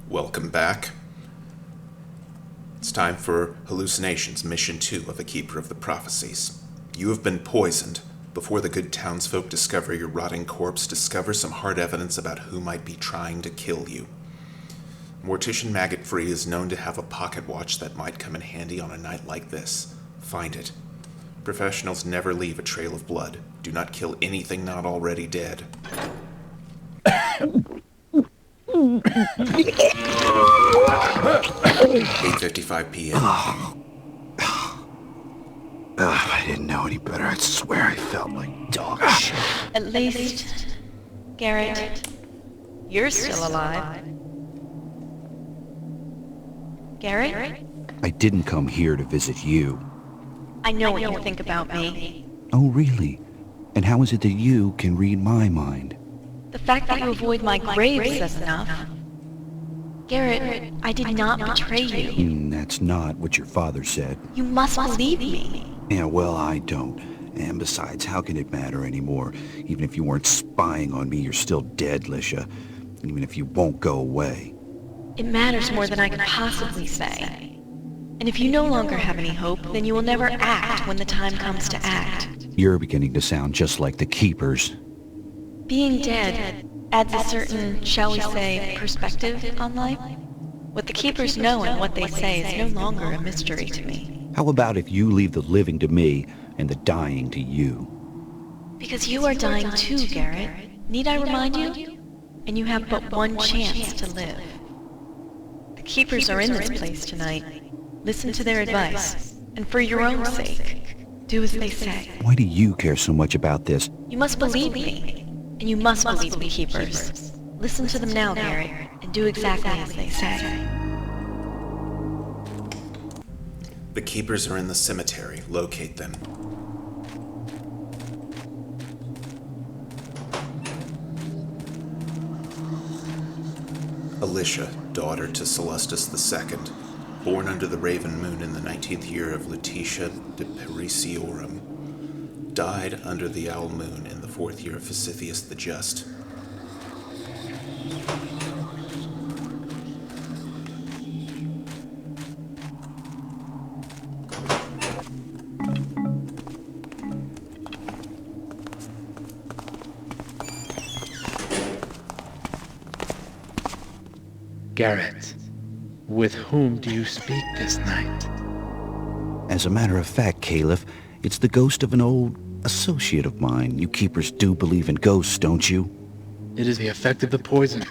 Welcome back. It's time for Hallucinations, Mission 2 of the Keeper of the Prophecies. You have been poisoned. Before the good townsfolk discover your rotting corpse, discover some hard evidence about who might be trying to kill you. Mortician Maggot-Free is known to have a pocket watch that might come in handy on a night like this. Find it. Professionals never leave a trail of blood. Do not kill anything not already dead. 8:55 p.m. If I didn't know any better, I'd swear I felt like dog shit. At least, Garrett, you're still alive. Garrett? I didn't come here to visit you. I know what you think about me. Oh, really? And how is it that you can read my mind? The fact that you avoid my grave says enough. Garrett, I did not betray you. That's not what your father said. You must believe me. Yeah, well, I don't. And besides, how can it matter anymore? Even if you weren't spying on me, you're still dead, Lisha. Even if you won't go away. It matters more than I can possibly say. And if you no longer have any hope, then you will never act when the time comes to act. You're beginning to sound just like the Keepers. Being dead adds a certain, shall we say, perspective on life. What the Keepers know and what they say is no longer a mystery to me. How about if you leave the living to me and the dying to you? Because you are dying too, Garrett. Need I remind you? And you have but one chance to live. The Keepers are in this place tonight. Listen to their advice, and for your own sake, do as they say. Why do you care so much about this? You must believe me, and you must believe the Keepers. Listen to them now, Garrett, and do exactly as they say. The Keepers are in the cemetery. Locate them. Alicia, daughter to Celestus II, born under the Raven Moon in the 19th year of Lutetia de Perisiorum, died under the Owl Moon in the 4th year of Fasithius the Just. Garrett, with whom do you speak this night? As a matter of fact, Caliph, it's the ghost of an old associate of mine. You Keepers do believe in ghosts, don't you? It is the effect of the poison.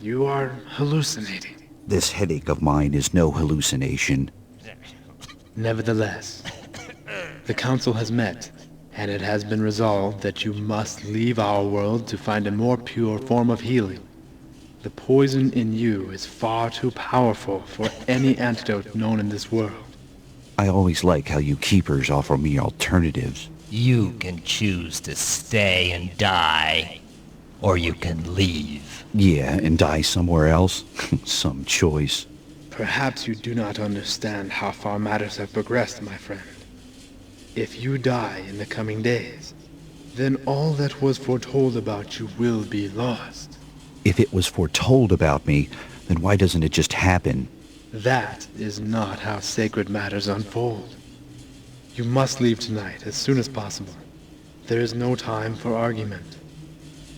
You are hallucinating. This headache of mine is no hallucination. Nevertheless, the council has met, and it has been resolved that you must leave our world to find a more pure form of healing. The poison in you is far too powerful for any antidote known in this world. I always like how you Keepers offer me alternatives. You can choose to stay and die, or you can leave. Yeah, and die somewhere else? Some choice. Perhaps you do not understand how far matters have progressed, my friend. If you die in the coming days, then all that was foretold about you will be lost. If it was foretold about me, then why doesn't it just happen? That is not how sacred matters unfold. You must leave tonight as soon as possible. There is no time for argument.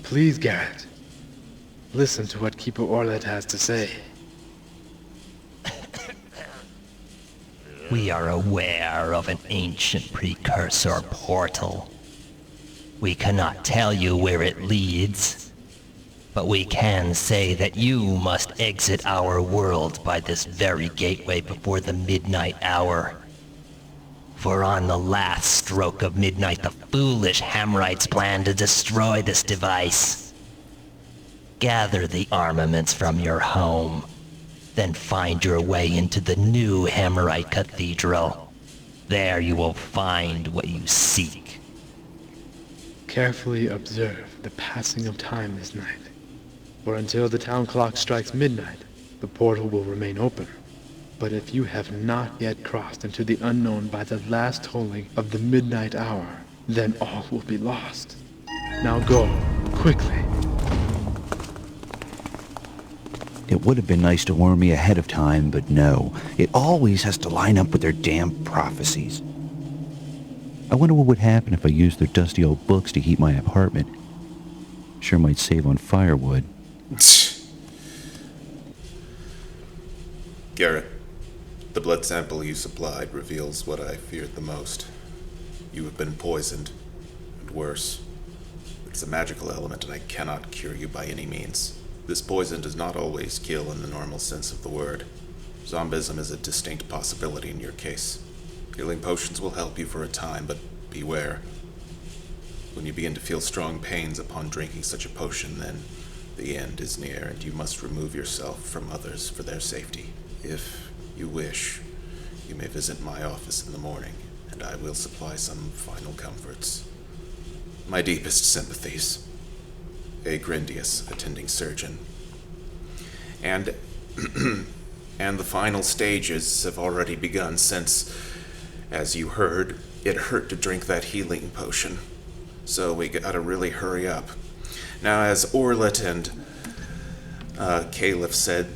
Please, Garrett, listen to what Keeper Orlet has to say. We are aware of an ancient precursor portal. We cannot tell you where it leads, but we can say that you must exit our world by this very gateway before the midnight hour. For on the last stroke of midnight, the foolish Hamrites plan to destroy this device. Gather the armaments from your home, then find your way into the new Hammerite Cathedral. There you will find what you seek. Carefully observe the passing of time this night. For until the town clock strikes midnight, the portal will remain open. But if you have not yet crossed into the unknown by the last tolling of the midnight hour, then all will be lost. Now go, quickly. It would have been nice to warn me ahead of time, but no. It always has to line up with their damn prophecies. I wonder what would happen if I used their dusty old books to heat my apartment. Sure might save on firewood. Garrett, the blood sample you supplied reveals what I feared the most. You have been poisoned, and worse. It's a magical element, and I cannot cure you by any means. This poison does not always kill in the normal sense of the word. Zombism is a distinct possibility in your case. Healing potions will help you for a time, but beware. When you begin to feel strong pains upon drinking such a potion, then the end is near, and you must remove yourself from others for their safety. If you wish, you may visit my office in the morning, and I will supply some final comforts. My deepest sympathies. A Grindius, attending surgeon. And the final stages have already begun since, as you heard, it hurt to drink that healing potion. So we gotta really hurry up. Now, as Orlet and Caliph said,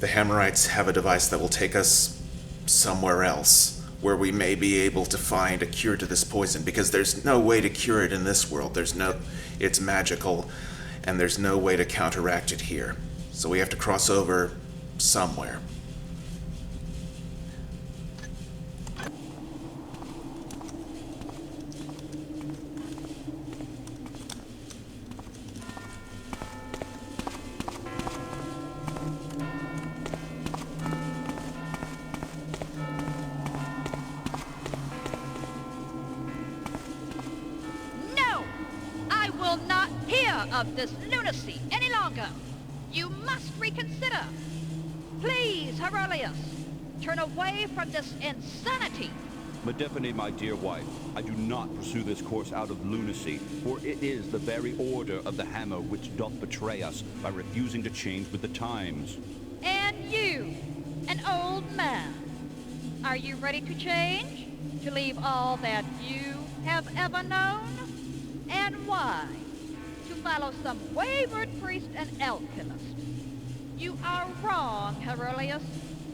the Hammerites have a device that will take us somewhere else, where we may be able to find a cure to this poison, because there's no way to cure it in this world. It's magical, and there's no way to counteract it here. So we have to cross over somewhere. Of this lunacy any longer. You must reconsider. Please, Herolius, turn away from this insanity. Medephone, my dear wife, I do not pursue this course out of lunacy, for it is the very order of the Hammer which doth betray us by refusing to change with the times. And you, an old man, are you ready to change? To leave all that you have ever known? And why? Follow some wayward priest and alchemist. You are wrong, Herolius.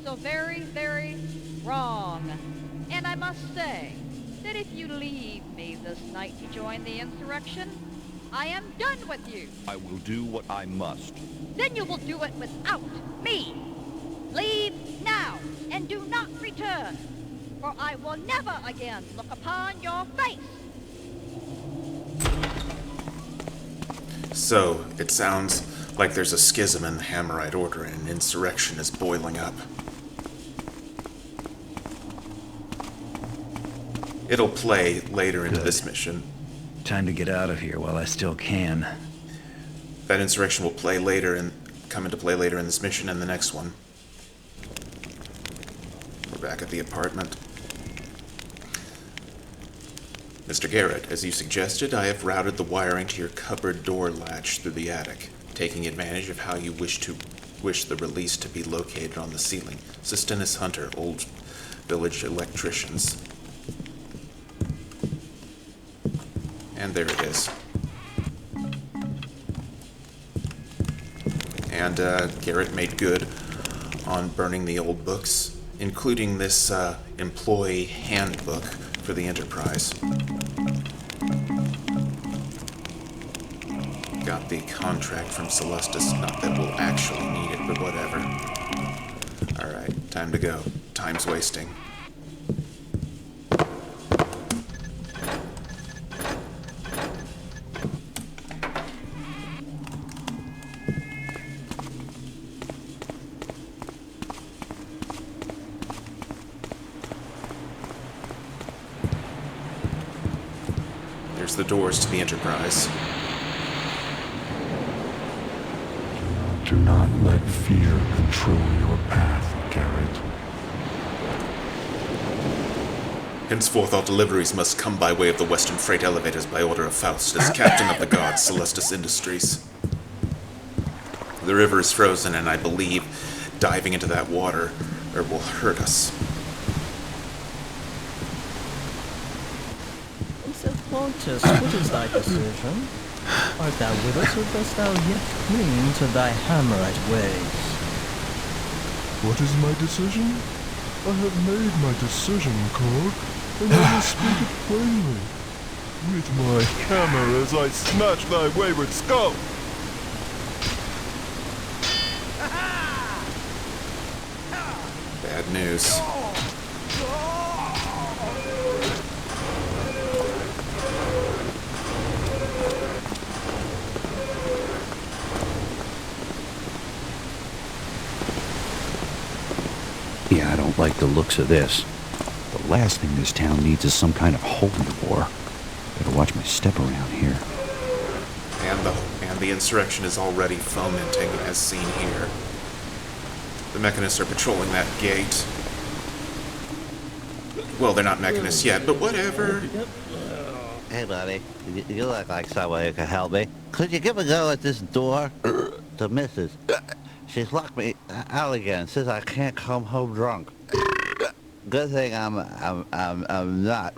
So very, very wrong. And I must say that if you leave me this night to join the insurrection, I am done with you. I will do what I must. Then you will do it without me. Leave now, and do not return, for I will never again look upon your face. So, it sounds like there's a schism in the Hammerite Order and an insurrection is boiling up. It'll play later into this mission. Time to get out of here while I still can. That insurrection will play later and come into play later in this mission and the next one. We're back at the apartment. Mr. Garrett, as you suggested, I have routed the wiring to your cupboard door latch through the attic, taking advantage of how you wish the release to be located on the ceiling. Sistinus Hunter, old village electricians. And there it is. And Garrett made good on burning the old books, including this employee handbook for the Enterprise. Got the contract from Celestis, not that we'll actually need it, but whatever. Alright, time to go. Time's wasting. There's the doors to the Enterprise. Do not let fear control your path, Garrett. Henceforth, all deliveries must come by way of the Western Freight Elevators by order of Faust, as captain of the gods, Celestis Industries. The river is frozen, and I believe diving into that water will hurt us. Pontus, what is thy decision? Art thou with us, or dost thou yet cling to thy Hammerite ways? What is my decision? I have made my decision, Korg, and I will speak it plainly. With my hammer as I smash thy wayward skull! Bad news. Yeah, I don't like the looks of this. The last thing this town needs is some kind of holy war. Better watch my step around here. And the insurrection is already fomenting, as seen here. The mechanists are patrolling that gate. Well, they're not mechanists yet, but whatever. Hey, buddy. You look like someone who can help me. Could you give a go at this door? The missus. She's locked me out again. Says I can't come home drunk. Good thing I'm not.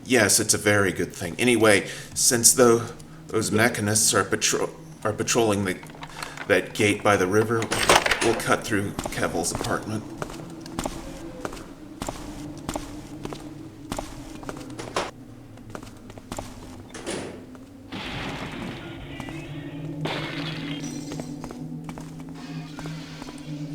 Yes, it's a very good thing. Anyway, since those mechanists are patrolling that gate by the river, we'll cut through Kevil's apartment.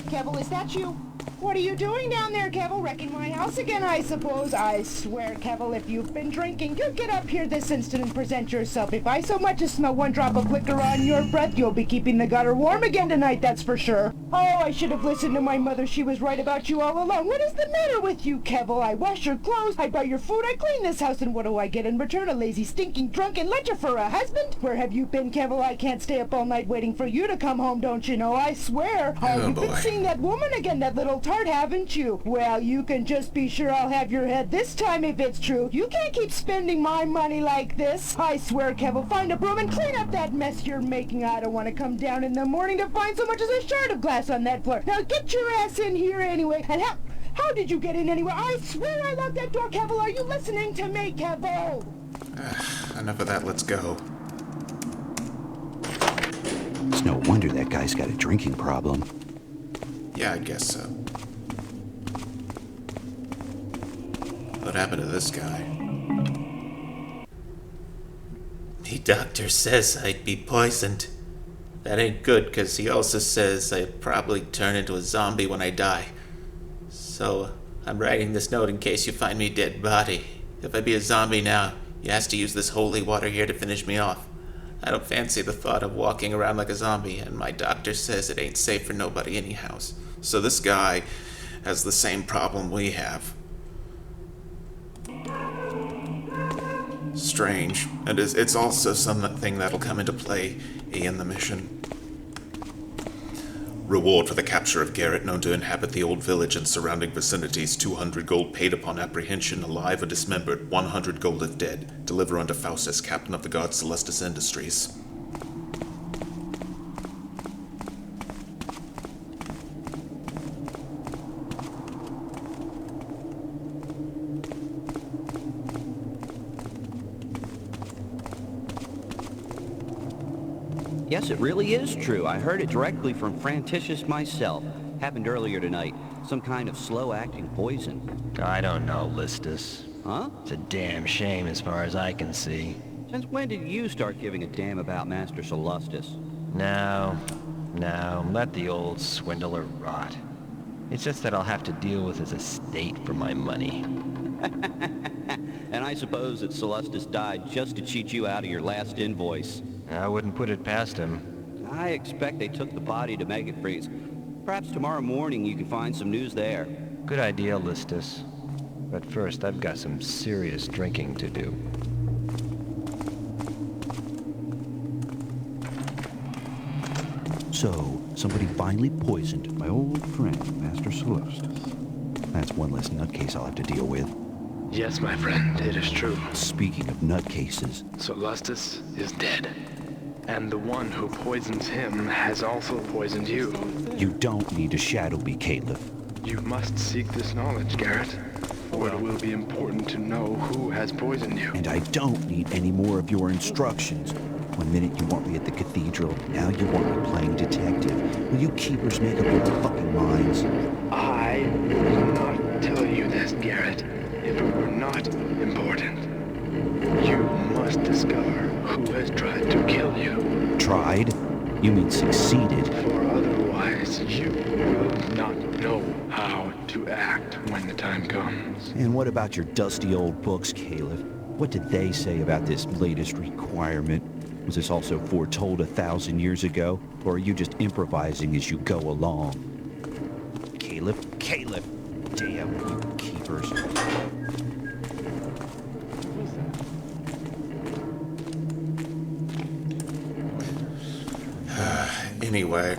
Kevil, is that you? What are you doing down there, Kevil? Wrecking my house again, I suppose. I swear, Kevil, if you've been drinking, you get up here this instant and present yourself. If I so much as smell one drop of liquor on your breath, you'll be keeping the gutter warm again tonight, that's for sure. Oh, I should have listened to my mother. She was right about you all along. What is the matter with you, Kevil? I wash your clothes, I buy your food, I clean this house, and what do I get in return? A lazy, stinking, drunken lecher for a husband? Where have you been, Kevil? I can't stay up all night waiting for you to come home, don't you know? I swear. Oh, you've been seeing that woman again, that little tart, haven't you? Well, you can just be sure I'll have your head this time if it's true. You can't keep spending my money like this. I swear, Kevil, find a broom and clean up that mess you're making. I don't want to come down in the morning to find so much as a shard of glass on that floor. Now get your ass in here anyway. And how did you get in anyway? I swear I locked that door, Kevil. Are you listening to me, Kevil? Enough of that, let's go. It's no wonder that guy's got a drinking problem. Yeah, I guess so. What happened to this guy? The doctor says I'd be poisoned. That ain't good, 'cause he also says I'd probably turn into a zombie when I die. So, I'm writing this note in case you find me dead body. If I be a zombie now, you has to use this holy water here to finish me off. I don't fancy the thought of walking around like a zombie, and my doctor says it ain't safe for nobody anyhow. So this guy has the same problem we have. Strange. And it's also something that'll come into play in the mission. Reward for the capture of Garrett, known to inhabit the old village and surrounding vicinities. 200 gold paid upon apprehension, alive or dismembered. 100 gold if dead. Deliver unto Faustus, captain of the god Celestis Industries. Yes, it really is true. I heard it directly from Franticius myself. Happened earlier tonight. Some kind of slow-acting poison. I don't know, Listus. Huh? It's a damn shame as far as I can see. Since when did you start giving a damn about Master Celestis? No, let the old swindler rot. It's just that I'll have to deal with his estate for my money. And I suppose that Celestis died just to cheat you out of your last invoice. I wouldn't put it past him. I expect they took the body to Mega Freeze. Perhaps tomorrow morning you can find some news there. Good idea, Listus. But first, I've got some serious drinking to do. So, somebody finally poisoned my old friend, Master Celestis. That's one less nutcase I'll have to deal with. Yes, my friend, it is true. Speaking of nutcases... Celestis is dead. And the one who poisons him has also poisoned you. You don't need to shadow me, Caleb. You must seek this knowledge, Garrett. For it will be important to know who has poisoned you. And I don't need any more of your instructions. One minute you want me at the cathedral, now you want me playing detective. Will you keepers make up your fucking minds? I would not tell you this, Garrett, if it were not important. You must discover who has tried to kill you. Tried? You mean succeeded? For otherwise, you will not know how to act when the time comes. And what about your dusty old books, Caliph? What did they say about this latest requirement? Was this also foretold 1,000 years ago? Or are you just improvising as you go along? Caliph? Caliph! Damn you keepers. Anyway.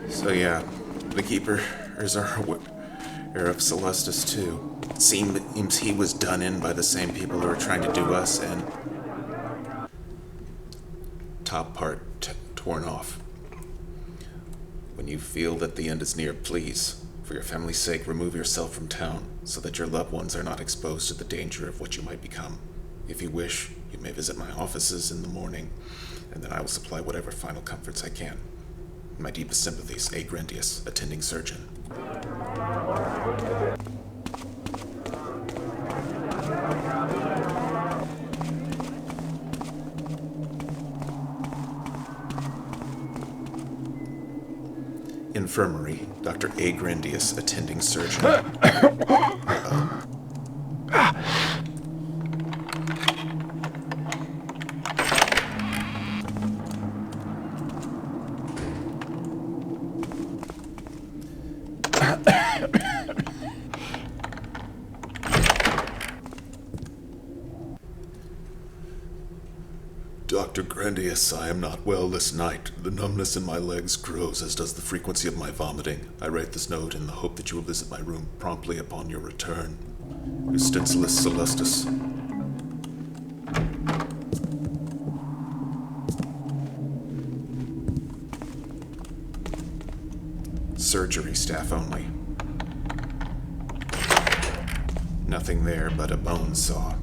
So yeah, the Keepers are aware of Celestis too. It seems he was done in by the same people who are trying to do us, and top part torn off. When you feel that the end is near, please, for your family's sake, remove yourself from town so that your loved ones are not exposed to the danger of what you might become. If you wish, you may visit my offices in the morning, and then I will supply whatever final comforts I can. My deepest sympathies, A. Grandius, attending surgeon. Infirmary, Dr. A. Grandius, attending surgeon. Uh-oh. Dr. Grandius, I am not well this night. The numbness in my legs grows, as does the frequency of my vomiting. I write this note in the hope that you will visit my room promptly upon your return. Ustensilis Celestis. Surgery staff only. Nothing there but a bone saw.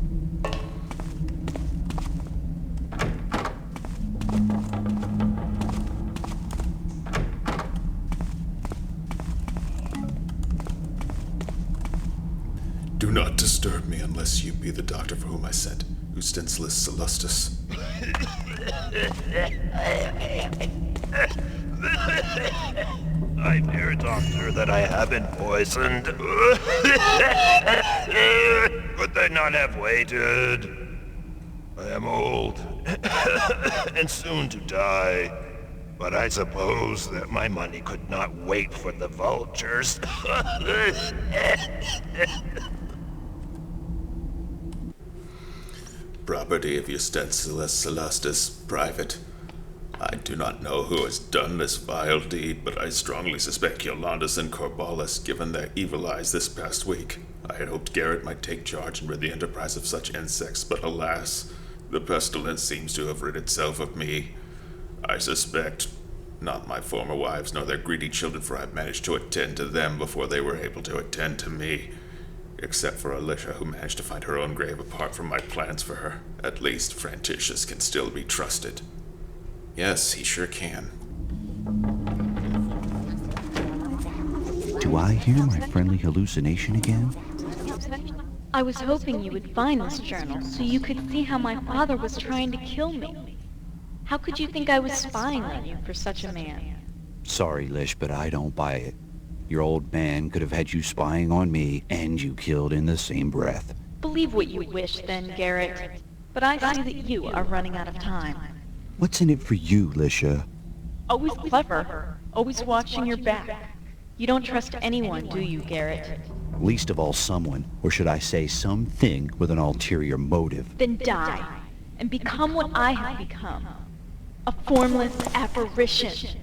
Do not disturb me unless you be the doctor for whom I sent. Ustensilis Celestis. I fear, Doctor, that I have been poisoned. Could they not have waited? I am old and soon to die, but I suppose that my money could not wait for the vultures. Property of Ustensilis Celestis, private. I do not know who has done this vile deed, but I strongly suspect Yolandis and Corballis, given their evil eyes this past week. I had hoped Garrett might take charge and rid the Enterprise of such insects, but alas, the pestilence seems to have rid itself of me. I suspect not my former wives nor their greedy children, for I've managed to attend to them before they were able to attend to me. Except for Alicia, who managed to find her own grave apart from my plans for her. At least Frantitius can still be trusted. Yes, he sure can. Do I hear my friendly hallucination again? I was hoping you would find this journal so you could see how my father was trying to kill me. How could you think I was spying on you for such a man? Sorry, Lish, but I don't buy it. Your old man could have had you spying on me, and you killed in the same breath. Believe what you wish then, Garrett. But I see that you are running out of time. What's in it for you, Lisha? Always clever. Always watching your back. You don't trust anyone, do you, Garrett? Least of all someone, or should I say something with an ulterior motive. Then die, and become what I have become. A formless apparition.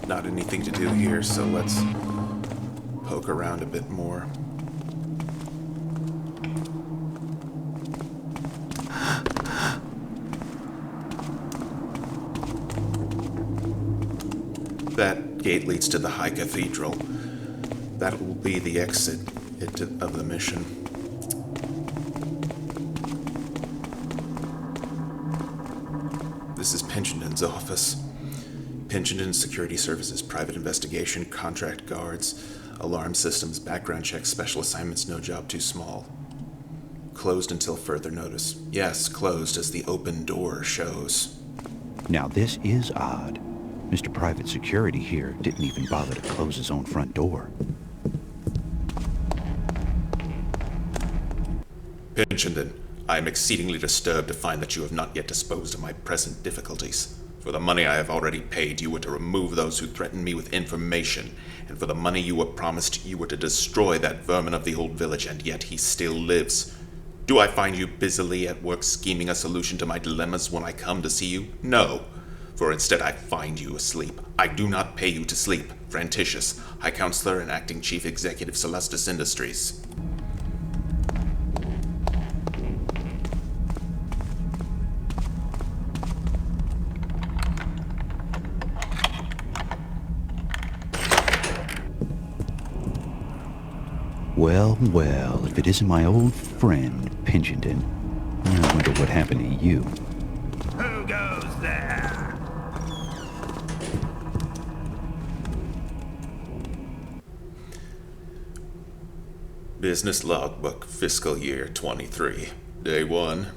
Not anything to do here, so let's poke around a bit more. That gate leads to the High Cathedral. That will be the exit of the mission. This is Pinchendon's office. Pinchendon Security Services, private investigation, contract guards, alarm systems, background checks, special assignments, no job too small. Closed until further notice. Yes, closed as the open door shows. Now this is odd. Mr. Private Security here didn't even bother to close his own front door. Pinchendon, I am exceedingly disturbed to find that you have not yet disposed of my present difficulties. For the money I have already paid, you were to remove those who threatened me with information, and for the money you were promised, you were to destroy that vermin of the old village, and yet he still lives. Do I find you busily at work scheming a solution to my dilemmas when I come to see you? No, for instead I find you asleep. I do not pay you to sleep. Frantitius, High Counselor and Acting Chief Executive, Celestis Industries. Well, well, if it isn't my old friend, Pinchendon, I wonder what happened to you. Who goes there? Business Logbook, Fiscal Year 23. Day 1.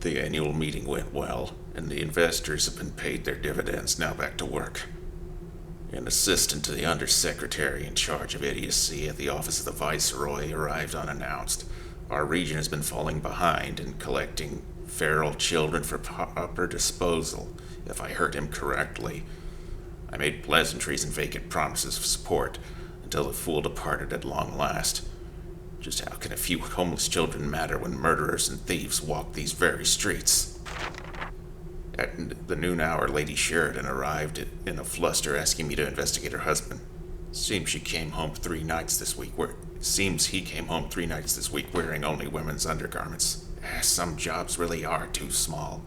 The annual meeting went well, and the investors have been paid their dividends. Now back to work. An assistant to the undersecretary in charge of idiocy at the office of the Viceroy arrived unannounced. Our region has been falling behind in collecting feral children for proper disposal, if I heard him correctly. I made pleasantries and vacant promises of support until the fool departed at long last. Just how can a few homeless children matter when murderers and thieves walk these very streets? At the noon hour, Lady Sheridan arrived in a fluster asking me to investigate her husband. Seems he came home 3 nights this week wearing only women's undergarments. Some jobs really are too small.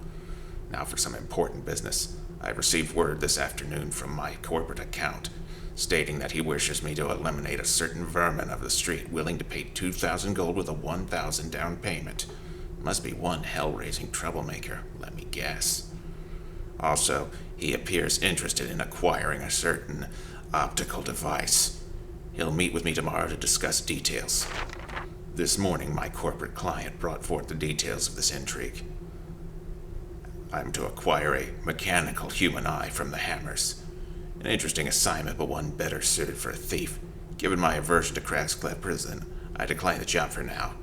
Now for some important business. I've received word this afternoon from my corporate account, stating that he wishes me to eliminate a certain vermin of the street willing to pay 2,000 gold with a 1,000 down payment. Must be one hell-raising troublemaker, let me guess. Also, he appears interested in acquiring a certain optical device. He'll meet with me tomorrow to discuss details. This morning, my corporate client brought forth the details of this intrigue. I'm to acquire a mechanical human eye from the Hammers. An interesting assignment, but one better suited for a thief. Given my aversion to Cragsclef Prison, I decline the job for now.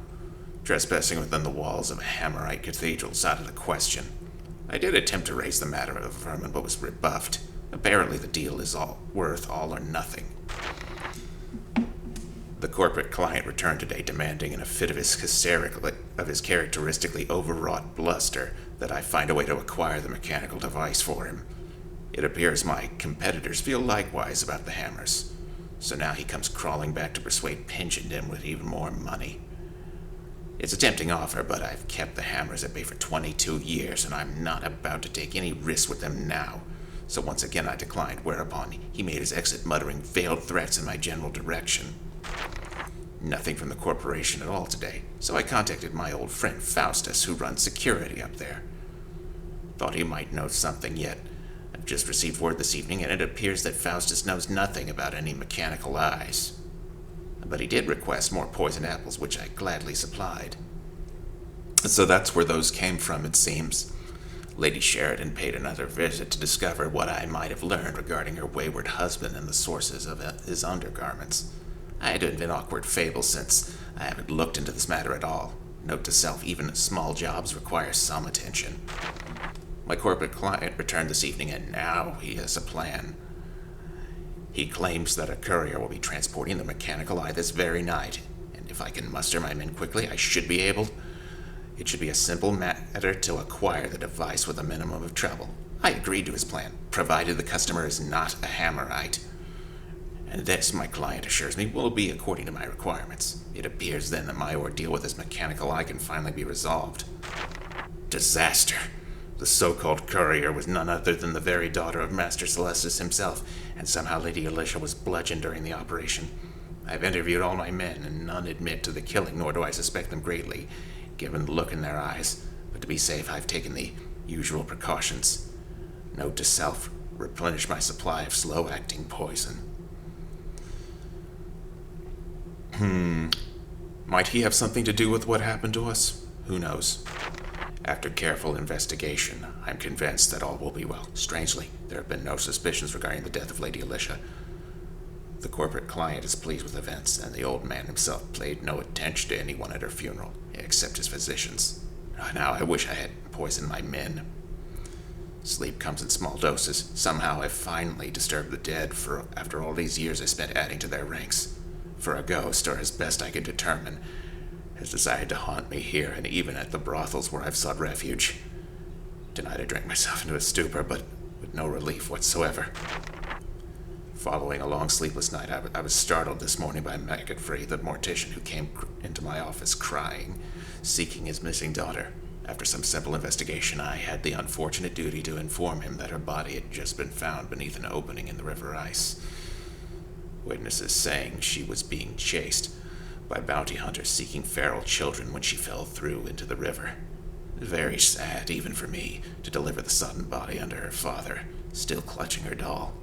Trespassing within the walls of a Hammerite cathedral is out of the question. I did attempt to raise the matter of vermin, but was rebuffed. Apparently the deal is worth all or nothing. The corporate client returned today demanding in a fit of his characteristically overwrought bluster that I find a way to acquire the mechanical device for him. It appears my competitors feel likewise about the Hammers. So now he comes crawling back to persuade Pinchendon with even more money. It's a tempting offer, but I've kept the Hammers at bay for 22 years, and I'm not about to take any risks with them now. So once again I declined, whereupon he made his exit muttering veiled threats in my general direction. Nothing from the corporation at all today, so I contacted my old friend Faustus, who runs security up there. Thought he might know something yet. I've just received word this evening, and it appears that Faustus knows nothing about any mechanical eyes. But he did request more poison apples, which I gladly supplied. So that's where those came from, it seems. Lady Sheridan paid another visit to discover what I might have learned regarding her wayward husband and the sources of his undergarments. I had to invent awkward fables since I haven't looked into this matter at all. Note to self, even small jobs require some attention. My corporate client returned this evening, and now he has a plan. He claims that a courier will be transporting the mechanical eye this very night, and if I can muster my men quickly, I should be able. It should be a simple matter to acquire the device with a minimum of trouble. I agreed to his plan, provided the customer is not a Hammerite. And this, my client assures me, will be according to my requirements. It appears then that my ordeal with this mechanical eye can finally be resolved. Disaster. The so-called courier was none other than the very daughter of Master Celestis himself, and somehow Lady Alicia was bludgeoned during the operation. I've interviewed all my men, and none admit to the killing, nor do I suspect them greatly, given the look in their eyes. But to be safe, I've taken the usual precautions. Note to self, replenish my supply of slow-acting poison. Might he have something to do with what happened to us? Who knows? After careful investigation, I'm convinced that all will be well. Strangely, there have been no suspicions regarding the death of Lady Alicia. The corporate client is pleased with events, and the old man himself paid no attention to anyone at her funeral, except his physicians. Now I wish I had poisoned my men. Sleep comes in small doses. Somehow I've finally disturbed the dead after all these years I spent adding to their ranks. For a ghost, or as best I could determine, has decided to haunt me here and even at the brothels where I've sought refuge. Tonight I drank myself into a stupor, but with no relief whatsoever. Following a long sleepless night, I was startled this morning by McAfee, the mortician, who came into my office crying, seeking his missing daughter. After some simple investigation, I had the unfortunate duty to inform him that her body had just been found beneath an opening in the river ice. Witnesses saying she was being chased by bounty hunters seeking feral children when she fell through into the river. Very sad, even for me, to deliver the sodden body under her father, still clutching her doll.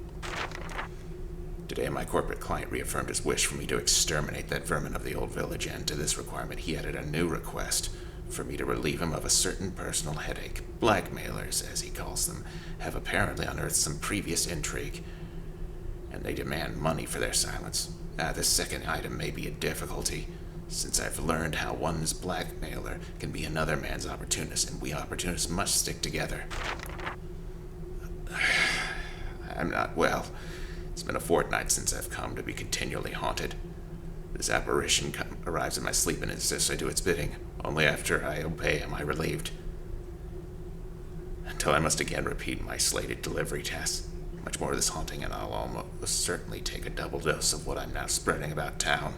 Today, my corporate client reaffirmed his wish for me to exterminate that vermin of the old village, and to this requirement he added a new request for me to relieve him of a certain personal headache. Blackmailers, as he calls them, have apparently unearthed some previous intrigue, and they demand money for their silence. This second item may be a difficulty, since I've learned how one's blackmailer can be another man's opportunist, and we opportunists must stick together. I'm not well. It's been a fortnight since I've come to be continually haunted. This apparition arrives in my sleep and insists I do its bidding. Only after I obey am I relieved. Until I must again repeat my slated delivery tasks. Much more of this haunting, and I'll almost certainly take a double dose of what I'm now spreading about town.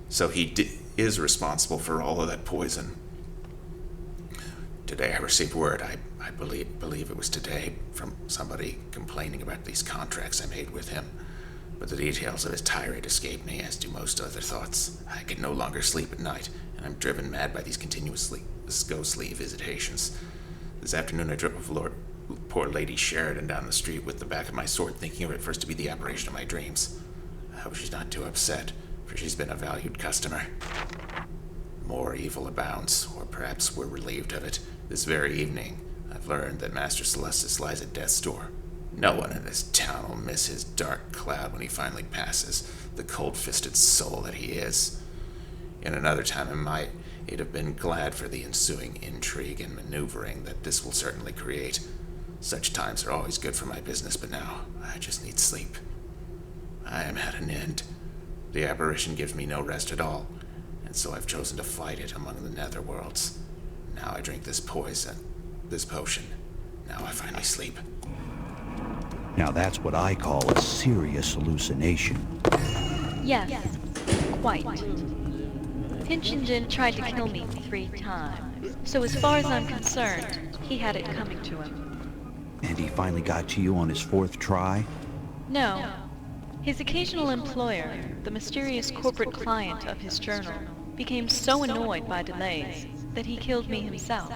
So he is responsible for all of that poison. Today I received word, I believe it was today, from somebody complaining about these contracts I made with him. But the details of his tirade escape me, as do most other thoughts. I can no longer sleep at night, and I'm driven mad by these continuously ghostly visitations. This afternoon I drove with poor Lady Sheridan down the street with the back of my sword, thinking her at first to be the apparition of my dreams. I hope she's not too upset, for she's been a valued customer. More evil abounds, or perhaps we're relieved of it. This very evening, I've learned that Master Celestis lies at death's door. No one in this town will miss his dark cloud when he finally passes, the cold-fisted soul that he is. In another time I might have been glad for the ensuing intrigue and maneuvering that this will certainly create. Such times are always good for my business, but now I just need sleep. I am at an end. The apparition gives me no rest at all, and so I've chosen to fight it among the netherworlds. Now I drink this potion. Now I finally sleep. Now that's what I call a serious hallucination. Yes, quite. Hinchenden tried to kill me 3 times, so as far as I'm concerned, he had it coming to him. And he finally got to you on his 4th try? No. His occasional employer, the mysterious corporate client of his journal, became so annoyed by delays that he killed me himself.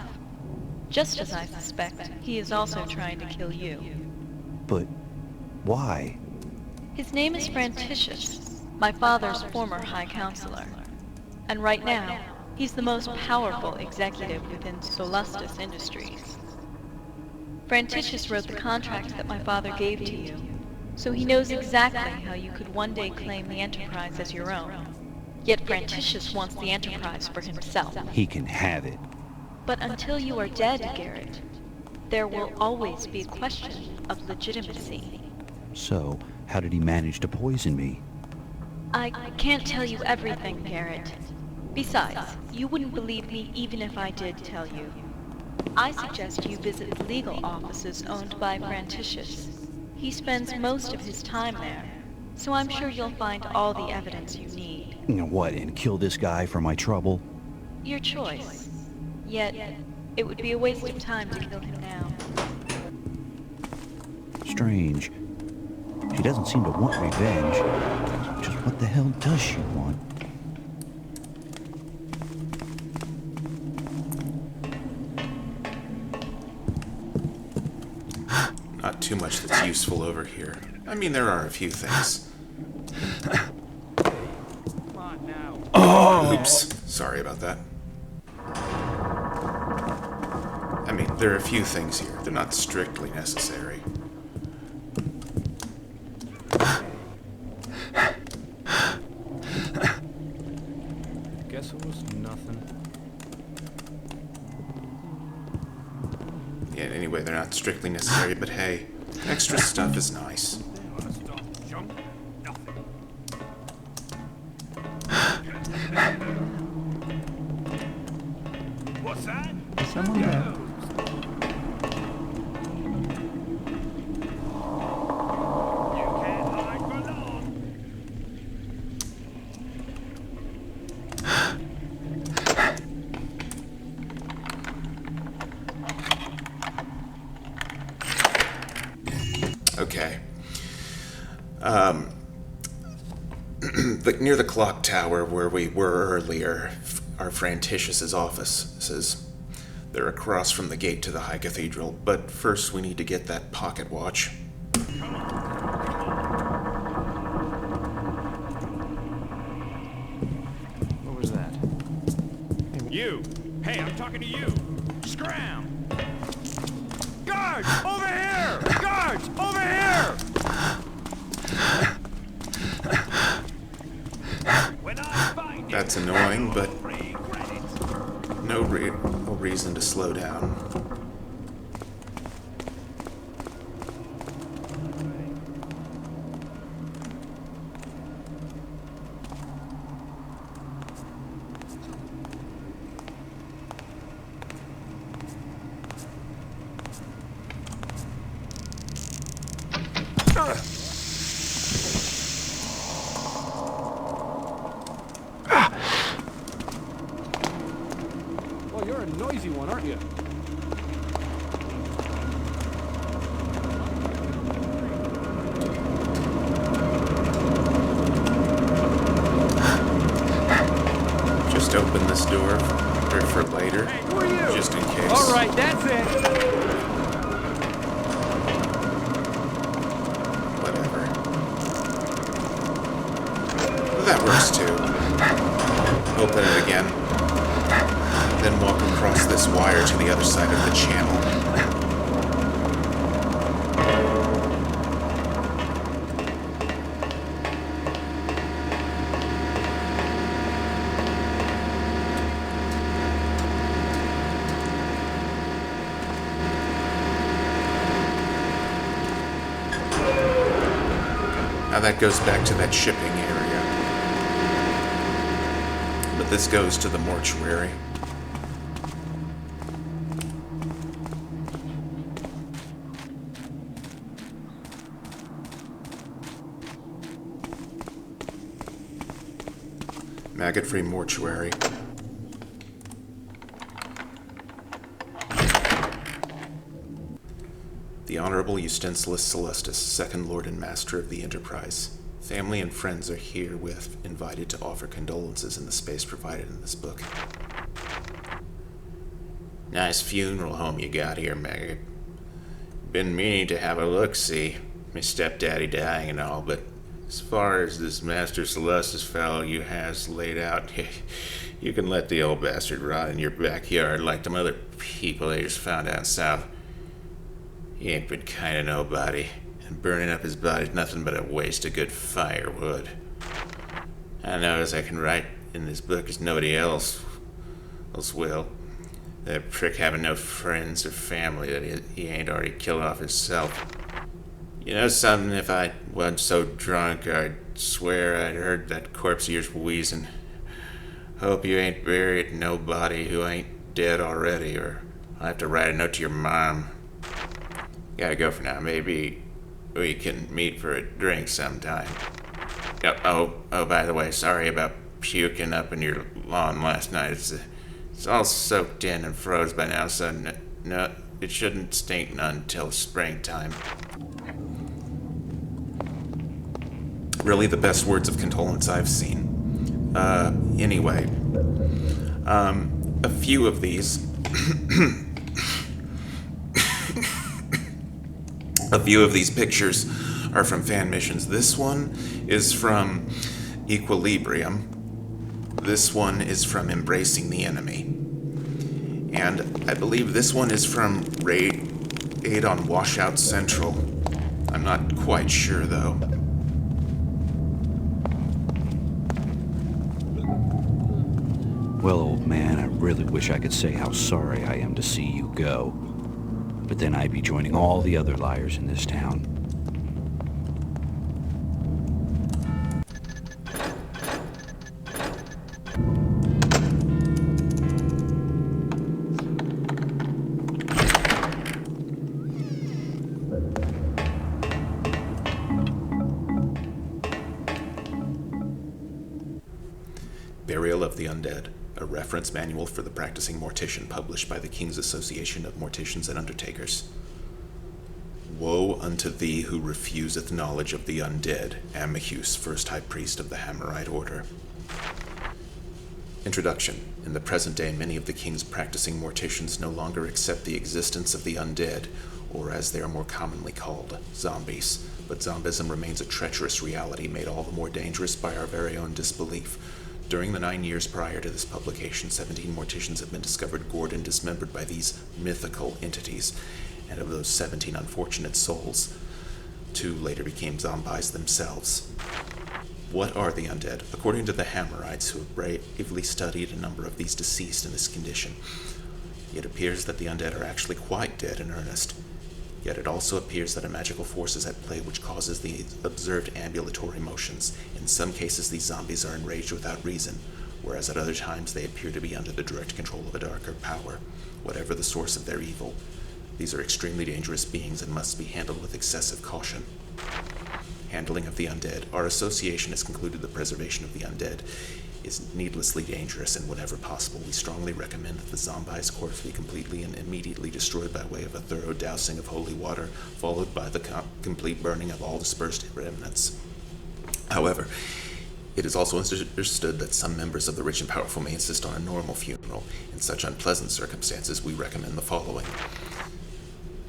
Just as I suspect, he is also trying to kill you. But why? His name is Franticius, my father's former High Counselor. And right now, he's the most powerful executive within Solustis Industries. Franticius wrote the contract that my father gave to you, so he knows exactly how you could one day claim the Enterprise as your own. Yet Franticius wants the Enterprise for himself. He can have it. But until you are dead, Garrett, there will always be a question of legitimacy. So, how did he manage to poison me? I can't tell you everything, Garrett. Besides, you wouldn't believe me even if I did tell you. I suggest you visit the legal offices owned by Franticius. He spends most of his time there, so I'm sure you'll find all the evidence you need. What, and kill this guy for my trouble? Your choice. Yet, It would be a waste of time to kill him now. Strange. She doesn't seem to want revenge. Just what the hell does she want? Not too much that's useful over here. I mean, there are a few things. Oops. Sorry about that. I mean, there are a few things here. They're not strictly necessary. Guess it was nothing. Yeah, anyway, they're not strictly necessary, but hey, extra stuff is nice. What's that? Is someone there? Okay. Near the clock tower where we were earlier, our Franticius's offices. They're across from the gate to the High Cathedral, but first we need to get that pocket watch. What was that? You! Hey, I'm talking to you! Scram! Guards! Over here! Guards! Over here! That's annoying, but no reason to slow down. Well, you're a noisy one, aren't you? Just open this door for later, Hey, who are you? just in case. All right, that's it. Whatever. That works too. Open it again. Then walk across this wire to the other side of the channel. Now that goes back to that shipping area. But this goes to the mortuary. Maggot-free mortuary. The Honorable Ustensilus Celestus, Second Lord and Master of the Enterprise. Family and friends are herewith invited to offer condolences in the space provided in this book. Nice funeral home you got here, Maggot. Been meaning to have a look-see. My stepdaddy dying and all, but as far as this Master Celestus fellow you has laid out, you can let the old bastard rot in your backyard like them other people they just found out south. He ain't been kind of nobody, and burning up his body's nothing but a waste of good firewood. I know as I can write in this book as nobody else will. That prick having no friends or family that he ain't already killed off himself. You know something, if I wasn't so drunk, I'd swear I'd heard that corpse of yours wheezing. Hope you ain't buried nobody who ain't dead already, or I'll have to write a note to your mom. Gotta go for now. Maybe we can meet for a drink sometime. Oh, by the way, sorry about puking up in your lawn last night. It's It's all soaked in and froze by now, so no, it shouldn't stink none until springtime. Really the best words of condolence I've seen. Anyway, a few of these a few of these pictures are from fan missions. This one is from Equilibrium. This one is from Embracing the Enemy. And I believe this one is from Raid on Washout Central. I'm not quite sure though. Well, old man, I really wish I could say how sorry I am to see you go. But then I'd be joining all the other liars in this town. Burial of the Undead, a reference manual for the practicing mortician published by the King's Association of Morticians and Undertakers. Woe unto thee who refuseth knowledge of the undead, Amahus, first high priest of the Hammerite order. Introduction. In the present day, many of the King's practicing morticians no longer accept the existence of the undead, or as they are more commonly called, zombies. But zombism remains a treacherous reality made all the more dangerous by our very own disbelief. During the 9 years prior to this publication, 17 morticians have been discovered gored and dismembered by these mythical entities, and of those 17 unfortunate souls, 2 later became zombies themselves. What are the undead? According to the Hammerites, who have bravely studied a number of these deceased in this condition, it appears that the undead are actually quite dead in earnest. Yet it also appears that a magical force is at play which causes the observed ambulatory motions. In some cases, these zombies are enraged without reason, whereas at other times they appear to be under the direct control of a darker power, whatever the source of their evil. These are extremely dangerous beings and must be handled with excessive caution. Handling of the undead. Our association has concluded the preservation of the undead is needlessly dangerous, and whenever possible, we strongly recommend that the zombie's corpse be completely and immediately destroyed by way of a thorough dousing of holy water, followed by the complete burning of all dispersed remnants. However, it is also understood that some members of the rich and powerful may insist on a normal funeral. In such unpleasant circumstances, we recommend the following.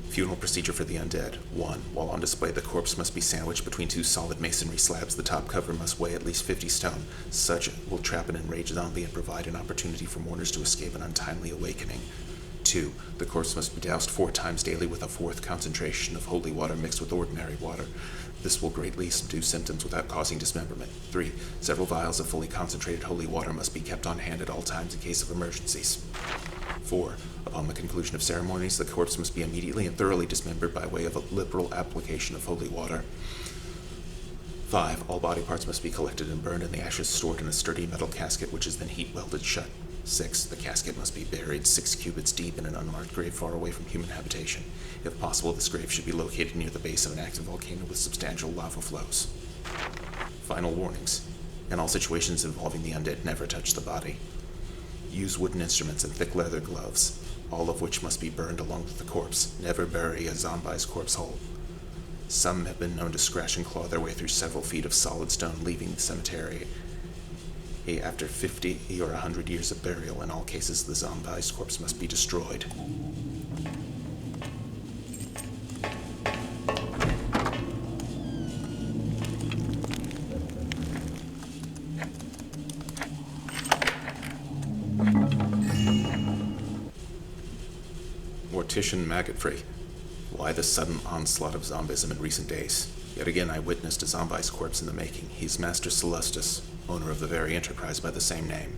Funeral procedure for the undead. 1. While on display, the corpse must be sandwiched between 2 solid masonry slabs. The top cover must weigh at least 50 stone. Such will trap an enraged zombie and provide an opportunity for mourners to escape an untimely awakening. 2. The corpse must be doused 4 times daily with a 4th concentration of holy water mixed with ordinary water. This will greatly subdue symptoms without causing dismemberment. 3. Several vials of fully concentrated holy water must be kept on hand at all times in case of emergencies. 4. Upon the conclusion of ceremonies, the corpse must be immediately and thoroughly dismembered by way of a liberal application of holy water. 5. All body parts must be collected and burned, and the ashes stored in a sturdy metal casket, which is then heat welded shut. 6. The casket must be buried 6 cubits deep in an unmarked grave far away from human habitation. If possible, this grave should be located near the base of an active volcano with substantial lava flows. Final warnings. In all situations involving the undead, never touch the body. Use wooden instruments and thick leather gloves, all of which must be burned along with the corpse. Never bury a zombie's corpse whole. Some have been known to scratch and claw their way through several feet of solid stone, leaving the cemetery after 50 or 100 years of burial. In all cases, the zombie's corpse must be destroyed. Mortician Maggot-Free. Why the sudden onslaught of zombism in recent days? Yet again I witnessed a zombie's corpse in the making. He's Master Celestus, owner of the very enterprise by the same name.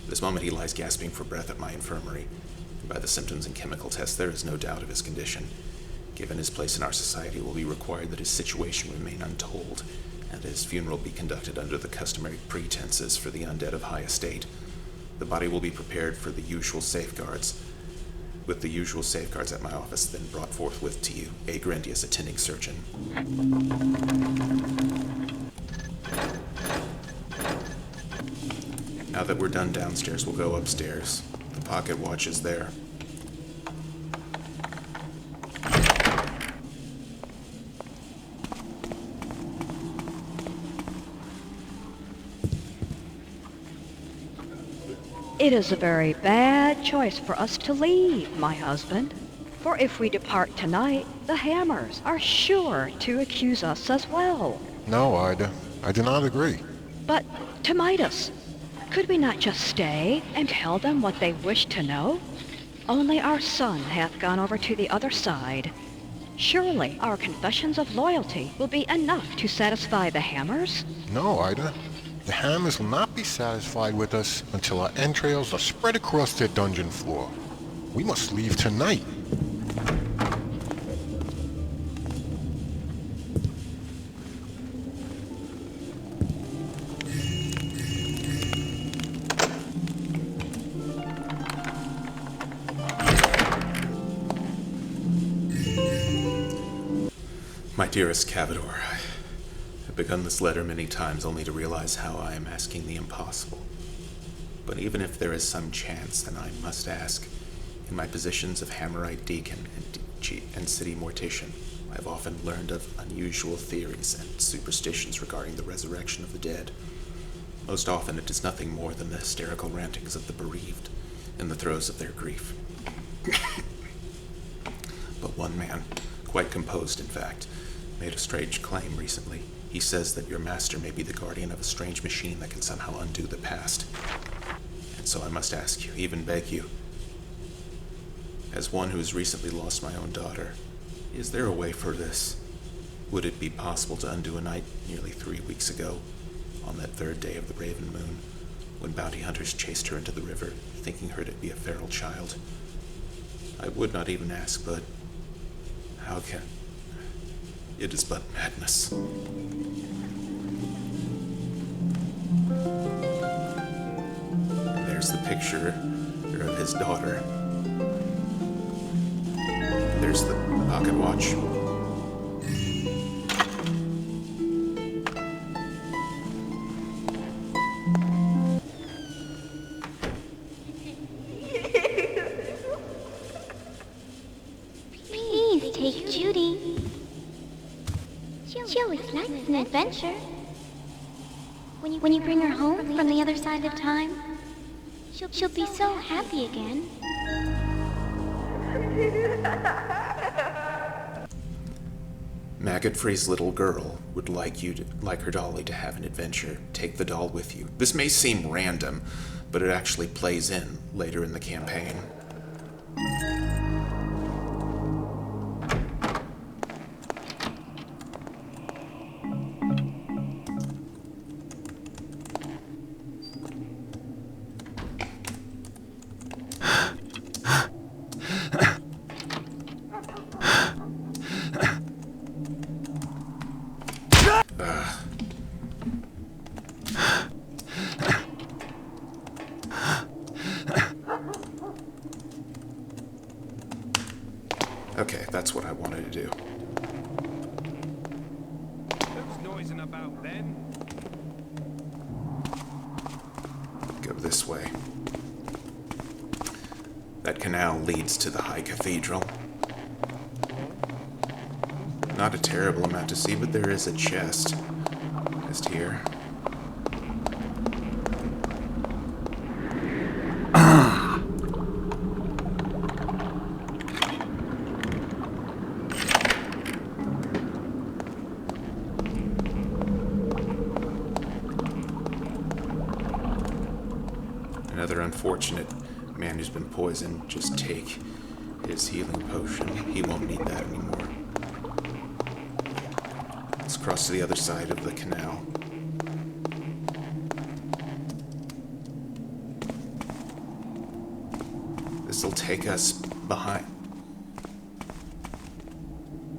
This moment he lies gasping for breath at my infirmary, and by the symptoms and chemical tests there is no doubt of his condition. Given his place in our society, it will be required that his situation remain untold, and his funeral be conducted under the customary pretenses for the undead of high estate. The body will be prepared for the usual safeguards, with the usual safeguards at my office, then brought forthwith to you. A. Grandius, attending surgeon. Now that we're done downstairs, we'll go upstairs. The The pocket watch is there. It is a very bad choice for us to leave, my husband. For if we depart tonight, the Hammers are sure to accuse us as well. No, Ida. I do not agree. But, Tamidas, could we not just stay and tell them what they wish to know? Only our son hath gone over to the other side. Surely our confessions of loyalty will be enough to satisfy the Hammers? No, Ida. The Hammers will not be satisfied with us until our entrails are spread across their dungeon floor. We must leave tonight. My dearest Cavador, I have begun this letter many times only to realize how I am asking the impossible. But even if there is some chance, then I must ask. In my positions of Hammerite Deacon and City Mortician, I have often learned of unusual theories and superstitions regarding the resurrection of the dead. Most often it is nothing more than the hysterical rantings of the bereaved in the throes of their grief. But one man, quite composed in fact, made a strange claim recently. He says that your master may be the guardian of a strange machine that can somehow undo the past. And so I must ask you, even beg you, as one who has recently lost my own daughter, is there a way for this? Would it be possible to undo a night nearly 3 weeks ago, on that third day of the Raven Moon, when bounty hunters chased her into the river, thinking her to be a feral child? I would not even ask, but how can... It is but madness. There's the picture of his daughter. There's the pocket watch. Please take Judy. She always likes an adventure. When you bring her home from the other side of time, she'll be so happy again. Maggot-Free's little girl would like her dolly to have an adventure. Take the doll with you. This may seem random, but it actually plays in later in the campaign. Okay, that's what I wanted to do. Who's noising about then? Go this way. That canal leads to the High Cathedral. Not a terrible amount to see, but there is a chest. Just here. Another unfortunate man who's been poisoned. Just take his healing potion. He won't need that anymore. Let's cross to the other side of the canal. This'll take us behind...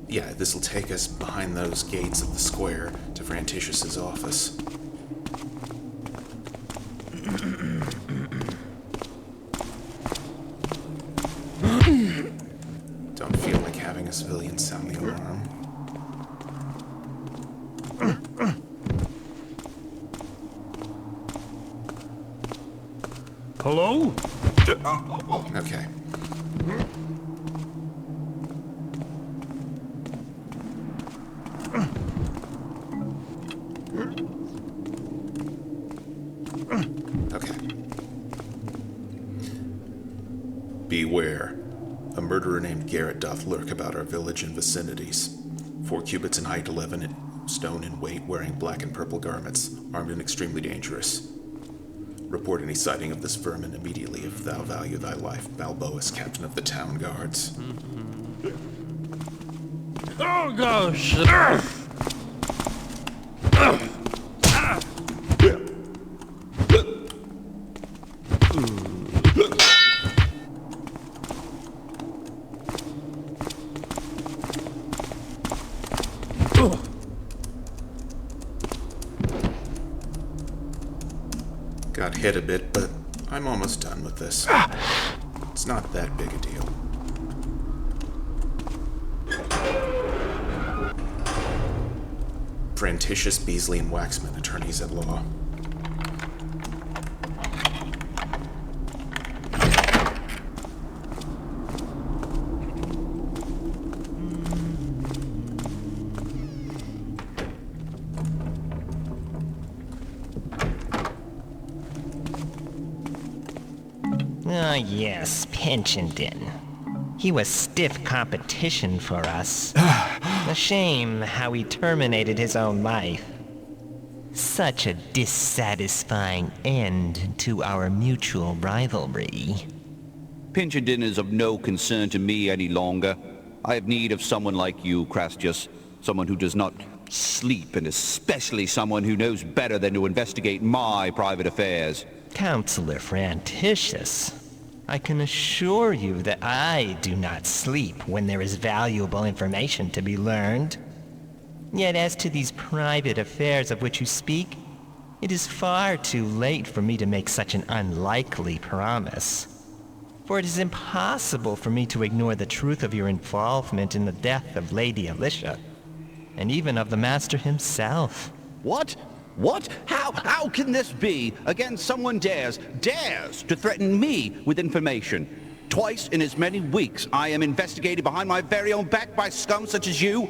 Yeah, this'll take us behind those gates of the square to Franticius's office. Don't feel like having a civilian sound the alarm. Hello? Okay. Okay. Beware. A murderer named Garrett doth lurk about our village and vicinities. 4 cubits in height, 11 stone in weight, wearing black and purple garments, armed and extremely dangerous. Report any sighting of this vermin immediately if thou value thy life. Balboas, captain of the town guards. Oh gosh! Got hit a bit, but I'm almost done with this. It's not that big a deal. Frantitious, Beasley, and Waxman, attorneys at law. Ah, yes, Pinchenden. He was stiff competition for us. A shame how he terminated his own life. Such a dissatisfying end to our mutual rivalry. Pinchenden is of no concern to me any longer. I have need of someone like you, Crastius. Someone who does not sleep, and especially someone who knows better than to investigate my private affairs. Counselor Frantitious, I can assure you that I do not sleep when there is valuable information to be learned. Yet as to these private affairs of which you speak, it is far too late for me to make such an unlikely promise. For it is impossible for me to ignore the truth of your involvement in the death of Lady Alicia, and even of the Master himself. What? What? How can this be? Again, someone dares to threaten me with information. Twice in as many weeks, I am investigated behind my very own back by scum such as you.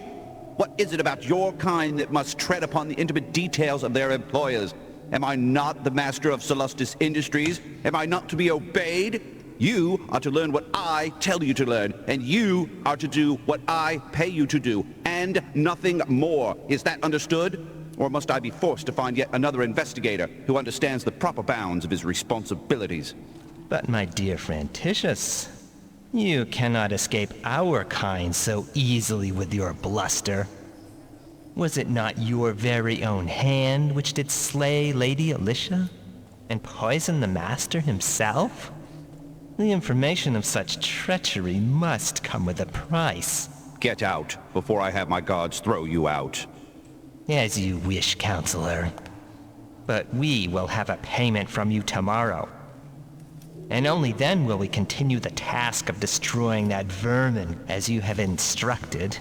What is it about your kind that must tread upon the intimate details of their employers? Am I not the master of Celestis Industries? Am I not to be obeyed? You are to learn what I tell you to learn, and you are to do what I pay you to do, and nothing more. Is that understood? Or must I be forced to find yet another investigator who understands the proper bounds of his responsibilities? But my dear Frantitious, you cannot escape our kind so easily with your bluster. Was it not your very own hand which did slay Lady Alicia, and poison the Master himself? The information of such treachery must come with a price. Get out, before I have my guards throw you out. As you wish, Counselor. But we will have a payment from you tomorrow. And only then will we continue the task of destroying that vermin as you have instructed.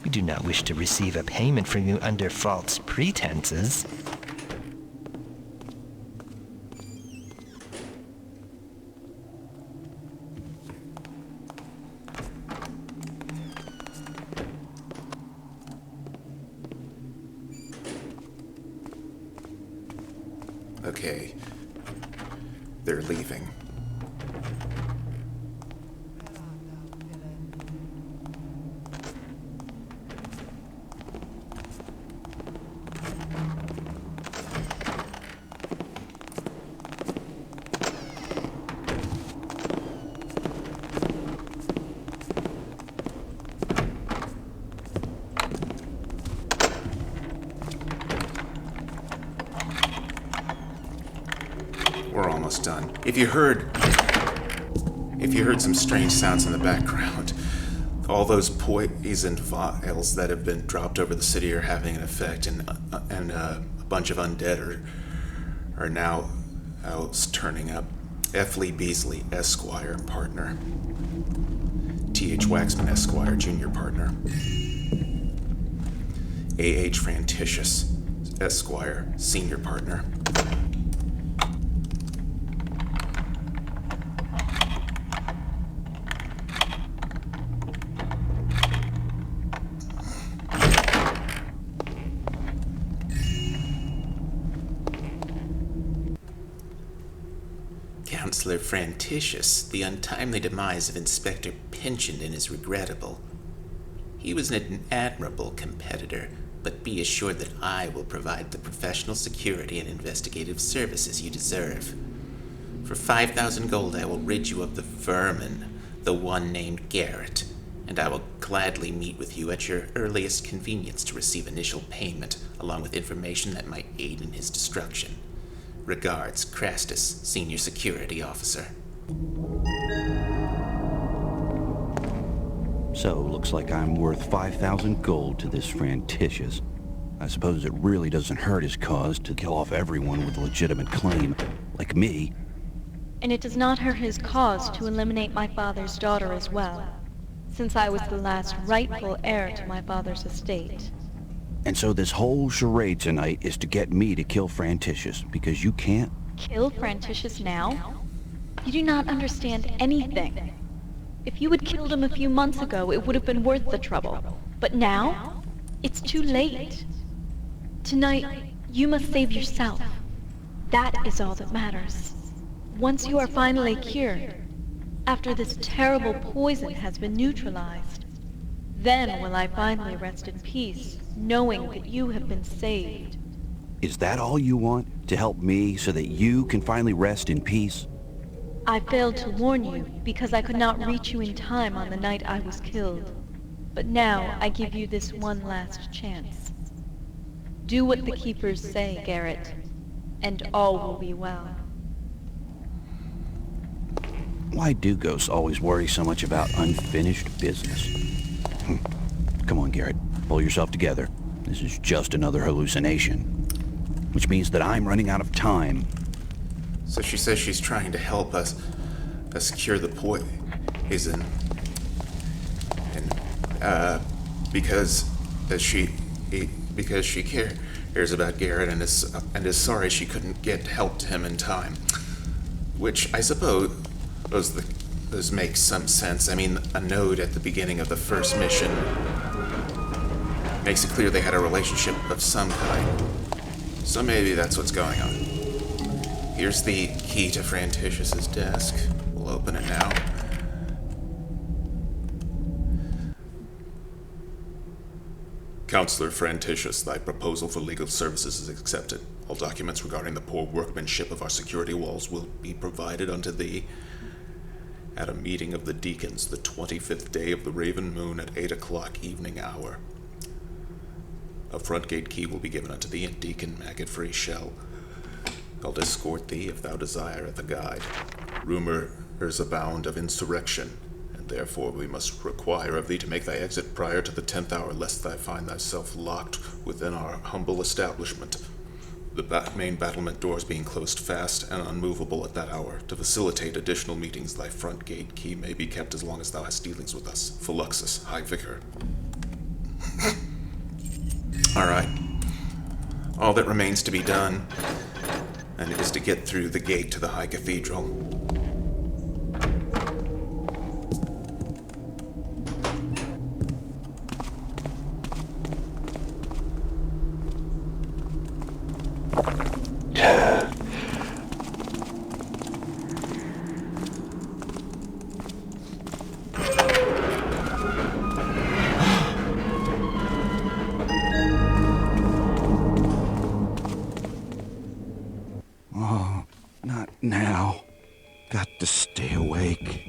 We do not wish to receive a payment from you under false pretenses. Okay. They're leaving. We're almost done. If you heard some strange sounds in the background, all those poisoned vials that have been dropped over the city are having an effect, and a bunch of undead are now turning up. F. Lee Beasley, Esquire, partner. T.H. Waxman, Esquire, junior partner. A.H. Frantitious, Esquire, senior partner. Counselor Franticius, the untimely demise of Inspector Pinchenden is regrettable. He was an admirable competitor, but be assured that I will provide the professional security and investigative services you deserve. For 5,000 gold, I will rid you of the vermin, the one named Garrett, and I will gladly meet with you at your earliest convenience to receive initial payment, along with information that might aid in his destruction. Regards, Crastus, Senior Security Officer. So, looks like I'm worth 5,000 gold to this Franticius. I suppose it really doesn't hurt his cause to kill off everyone with a legitimate claim, like me. And it does not hurt his cause to eliminate my father's daughter as well, since I was the last rightful heir to my father's estate. And so this whole charade tonight is to get me to kill Franticius, because you can't? Kill Franticius now? You do not understand anything. If you had killed him a few months ago, it would have been worth the trouble. But now, it's too late. Tonight, you must save yourself. That is all that matters. Once you are finally cured, after this terrible poison has been neutralized, then will I finally rest in peace, knowing that you have been saved. Is that all you want? To help me so that you can finally rest in peace? I failed to warn you because I could not reach you in time on the night I was killed. But now I give you this one last chance. Do what the Keepers say, Garrett, and all will be well. Why do ghosts always worry so much about unfinished business? Come on, Garrett. Pull yourself together. This is just another hallucination. Which means that I'm running out of time. So she says she's trying to help us cure the poison. And, because she cares about Garrett and is sorry she couldn't get help to him in time. Which I suppose those make some sense. I mean, a note at the beginning of the first mission makes it clear they had a relationship of some kind. So maybe that's what's going on. Here's the key to Franticius's desk. We'll open it now. Counselor Franticius, thy proposal for legal services is accepted. All documents regarding the poor workmanship of our security walls will be provided unto thee at a meeting of the deacons, the 25th day of the Raven Moon at 8 o'clock evening hour. A front gate key will be given unto thee, and Deacon Maggot-Free shall escort thee, if thou desire, the guide. Rumors abound of insurrection, and therefore we must require of thee to make thy exit prior to the 10th hour, lest thou find thyself locked within our humble establishment. The main battlement doors being closed fast and unmovable at that hour. To facilitate additional meetings, thy front gate key may be kept as long as thou hast dealings with us. Philuxus, High Vicar. Alright. All that remains to be done, and it is to get through the gate to the High Cathedral. Oh, not now. Got to stay awake.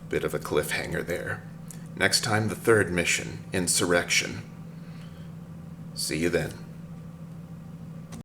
Bit of a cliffhanger there. Next time, the third mission, Insurrection. See you then.